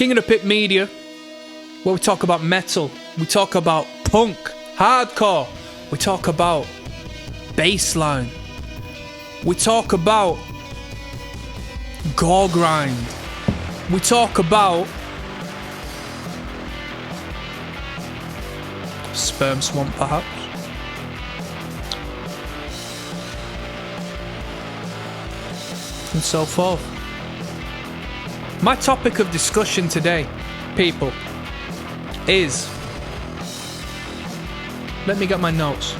King of the Pit Media, where we talk about metal, we talk about punk, hardcore, we talk about bassline, we talk about gore grind, we talk about Sperm Swamp perhaps. And so forth. My topic of discussion today, people, is... Let me get my notes.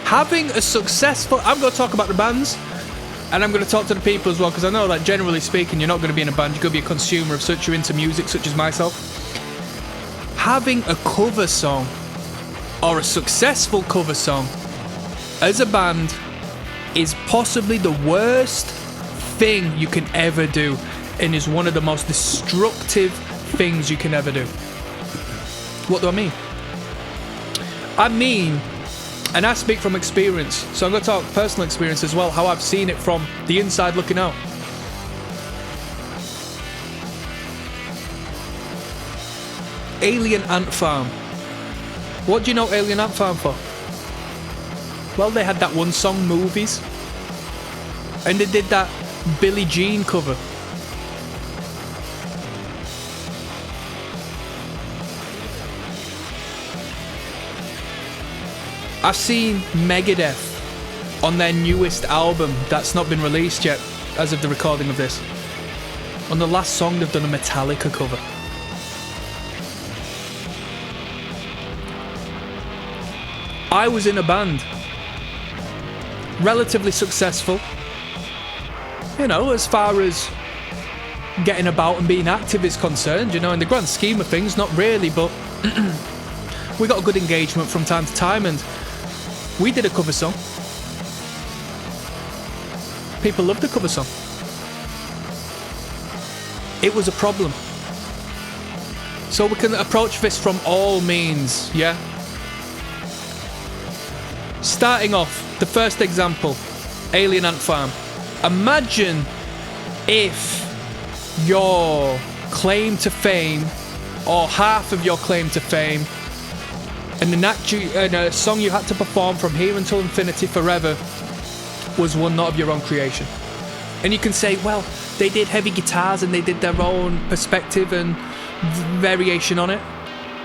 Having a successful... I'm going to talk about the bands, and I'm going to talk to the people as well, because I know that generally speaking, you're not going to be in a band, you're going to be a consumer of such, you're into music, such as myself. Having a cover song, or a successful cover song, as a band, is possibly the worst thing you can ever do, and is one of the most destructive things you can ever do. What do I mean? I mean, and I speak from experience, so I'm going to talk personal experience as well, how I've seen it from the inside looking out. Alien Ant Farm. What do you know Alien Ant Farm for? Well, they had that one song, Movies, and they did that Billie Jean cover. I've seen Megadeth on their newest album that's not been released yet as of the recording of this. On the last song they've done a Metallica cover. I was in a band, relatively successful, you know, as far as getting about and being active is concerned, you know, in the grand scheme of things, not really, but we got a good engagement from time to time, and we did a cover song. People loved the cover song. It was a problem. So we can approach this from all means, yeah? Starting off, the first example, Alien Ant Farm. Imagine if your claim to fame, or half of your claim to fame, and a song you had to perform from here until infinity forever was one not of your own creation. And you can say, well, they did heavy guitars and they did their own perspective and variation on it.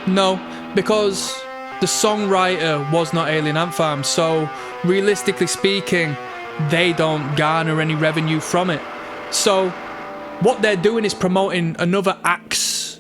No, because the songwriter was not Alien Ant Farm, so realistically speaking, they don't garner any revenue from it. So what they're doing is promoting another Axe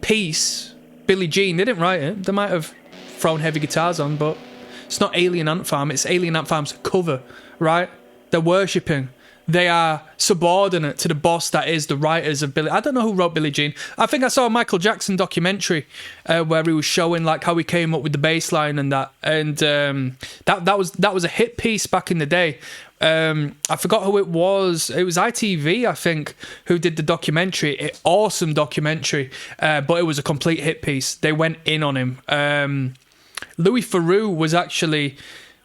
piece, Billie Jean. They didn't write it. They might have thrown heavy guitars on, but it's not Alien Ant Farm. It's Alien Ant Farm's cover, right? They're worshipping. They are subordinate to the boss that is the writers of Billie. I don't know who wrote Billie Jean. I think I saw a Michael Jackson documentary where he was showing like how he came up with the bass line and that, and that was a hit piece back in the day. I forgot who it was. It was ITV, I think, who did the documentary. Awesome documentary, but it was a complete hit piece. They went in on him. Louis Theroux was actually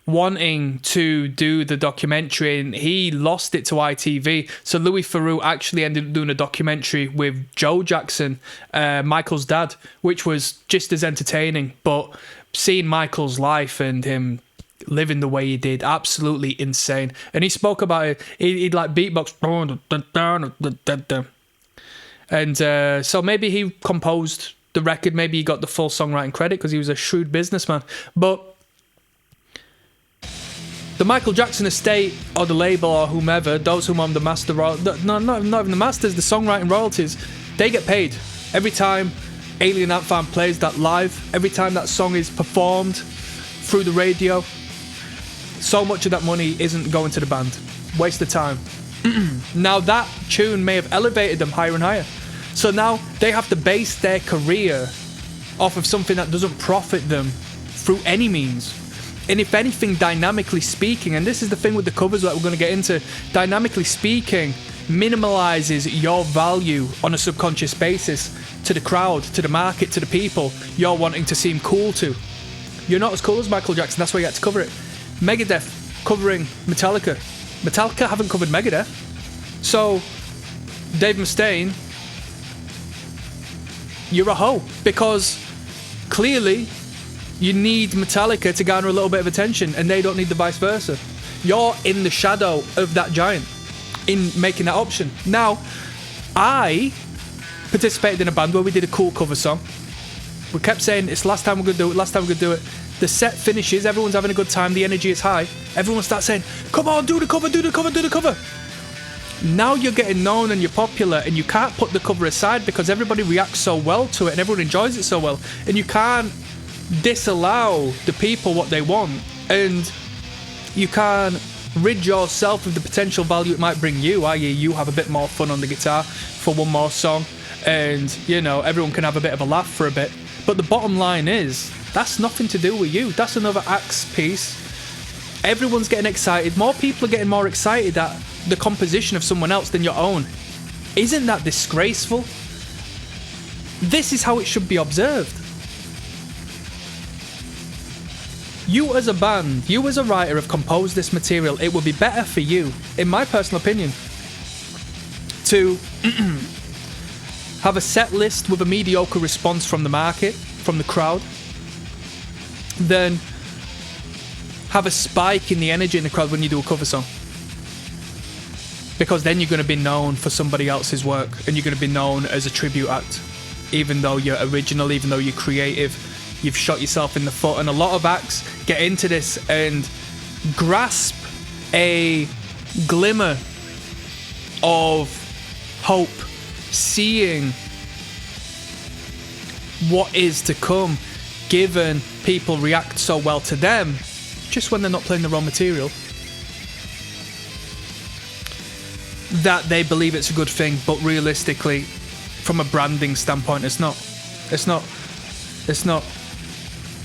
wanting to do the documentary and he lost it to ITV, so Louis Theroux actually ended up doing a documentary with Joe Jackson, Michael's dad, which was just as entertaining. But seeing Michael's life and him living the way he did, absolutely insane. And he spoke about it. He'd like beatbox, and so maybe he composed the record, maybe he got the full songwriting credit because he was a shrewd businessman. But the Michael Jackson estate or the label or whomever, those who own the master, not even the masters, the songwriting royalties, they get paid every time Alien Ant Farm plays that live, every time that song is performed through the radio. So much of that money isn't going to the band. Waste of time. Now that tune may have elevated them higher and higher. So now they have to base their career off of something that doesn't profit them through any means. And if anything, dynamically speaking, and this is the thing with the covers that we're going to get into, dynamically speaking minimalizes your value on a subconscious basis to the crowd, to the market, to the people you're wanting to seem cool to. You're not as cool as Michael Jackson, that's why you had to cover it. Megadeth covering Metallica. Metallica haven't covered Megadeth. So Dave Mustaine, you're a hoe, because clearly you need Metallica to garner a little bit of attention, and they don't need the vice versa. You're in the shadow of that giant in making that option. Now, I participated in a band where we did a cool cover song. We kept saying, it's last time we're gonna do it, last time we're gonna do it. The set finishes, everyone's having a good time, the energy is high. Everyone starts saying, come on, do the cover, do the cover, do the cover. Now you're getting known and you're popular, and you can't put the cover aside because everybody reacts so well to it and everyone enjoys it so well. And you can't disallow the people what they want. And you can't rid yourself of the potential value it might bring you, i.e. you have a bit more fun on the guitar for one more song, and, you know, everyone can have a bit of a laugh for a bit. But the bottom line is, that's nothing to do with you. That's another act's piece. Everyone's getting excited. More people are getting more excited at the composition of someone else than your own. Isn't that disgraceful? This is how it should be observed. You as a band, you as a writer have composed this material. It would be better for you, in my personal opinion, to have a set list with a mediocre response from the market, from the crowd, than have a spike in the energy in the crowd when you do a cover song. Because then you're going to be known for somebody else's work, and you're going to be known as a tribute act. Even though you're original, even though you're creative, you've shot yourself in the foot. And a lot of acts get into this and grasp a glimmer of hope, seeing what is to come, given people react so well to them just when they're not playing the raw material, that they believe it's a good thing. But realistically, from a branding standpoint, it's not.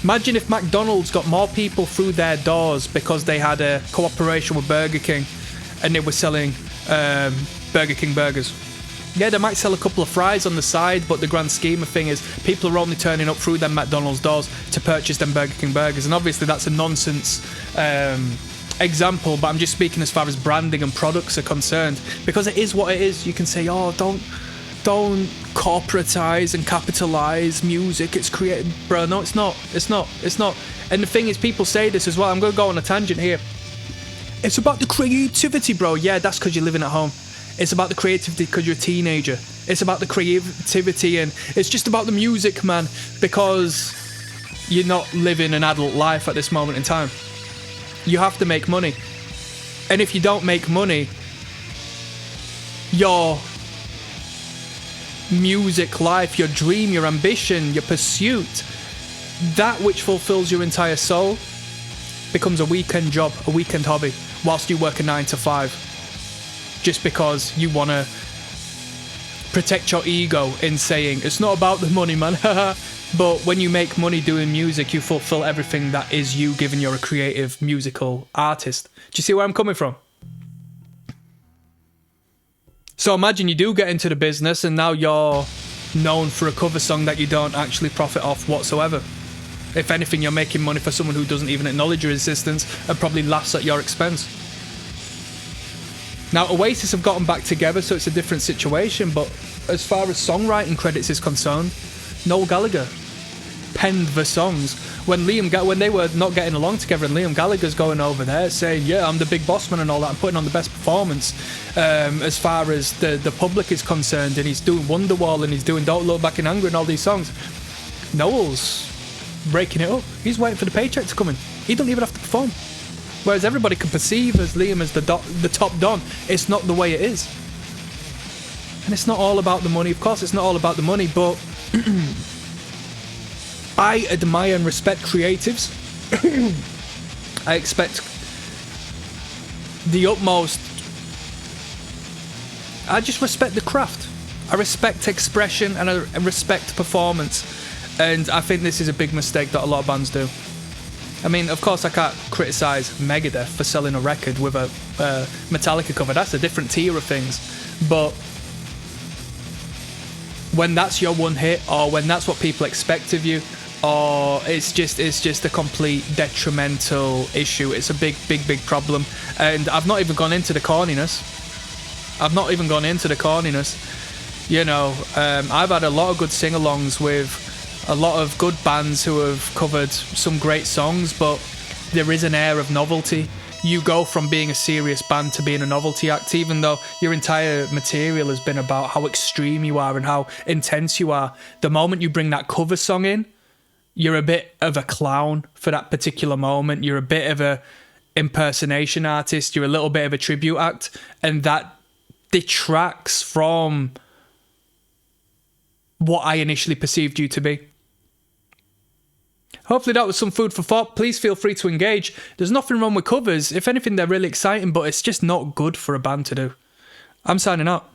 Imagine if McDonald's got more people through their doors because they had a cooperation with Burger King and they were selling Burger King burgers. Yeah, they might sell a couple of fries on the side, but the grand scheme of thing is people are only turning up through them McDonald's doors to purchase them Burger King burgers. And obviously that's a nonsense example, but I'm just speaking as far as branding and products are concerned, because it is what it is. You can say, oh, don't corporatize and capitalize music, it's created. Bro, no, it's not. And the thing is, people say this as well. I'm going to go on a tangent here. It's about the creativity, bro. Yeah, that's because you're living at home. It's about the creativity because you're a teenager. It's about the creativity, and it's just about the music, man, because you're not living an adult life at this moment in time. You have to make money. And if you don't make money, your music life, your dream, your ambition, your pursuit, that which fulfills your entire soul, becomes a weekend job, a weekend hobby, whilst you work a 9 to 5. Just because you want to protect your ego in saying, it's not about the money, man. But when you make money doing music, you fulfill everything that is you, given you're a creative musical artist. Do you see where I'm coming from? So imagine you do get into the business and now you're known for a cover song that you don't actually profit off whatsoever. If anything, you're making money for someone who doesn't even acknowledge your existence and probably laughs at your expense. Now, Oasis have gotten back together, so it's a different situation, but as far as songwriting credits is concerned, Noel Gallagher penned the songs. When they were not getting along together, and Liam Gallagher's going over there saying, yeah, I'm the big boss man and all that, I'm putting on the best performance as far as the public is concerned, and he's doing Wonderwall and he's doing Don't Look Back in Anger and all these songs. Noel's breaking it up. He's waiting for the paycheck to come in. He don't even have to perform. Whereas everybody can perceive as Liam as the top don. It's not the way it is. And it's not all about the money. Of course, it's not all about the money, but I admire and respect creatives. I expect the utmost. I just respect the craft. I respect expression and I respect performance. And I think this is a big mistake that a lot of bands do. I mean, of course, I can't criticise Megadeth for selling a record with a Metallica cover. That's a different tier of things. But when that's your one hit, or when that's what people expect of you, or it's just a complete detrimental issue. It's a big problem. And I've not even gone into the corniness. I've not even gone into the corniness. You know, I've had a lot of good sing-alongs with a lot of good bands who have covered some great songs, but there is an air of novelty. You go from being a serious band to being a novelty act, even though your entire material has been about how extreme you are and how intense you are. The moment you bring that cover song in, you're a bit of a clown for that particular moment. You're a bit of a impersonation artist. You're a little bit of a tribute act, and that detracts from what I initially perceived you to be. Hopefully that was some food for thought. Please feel free to engage. There's nothing wrong with covers. If anything, they're really exciting, but it's just not good for a band to do. I'm signing out.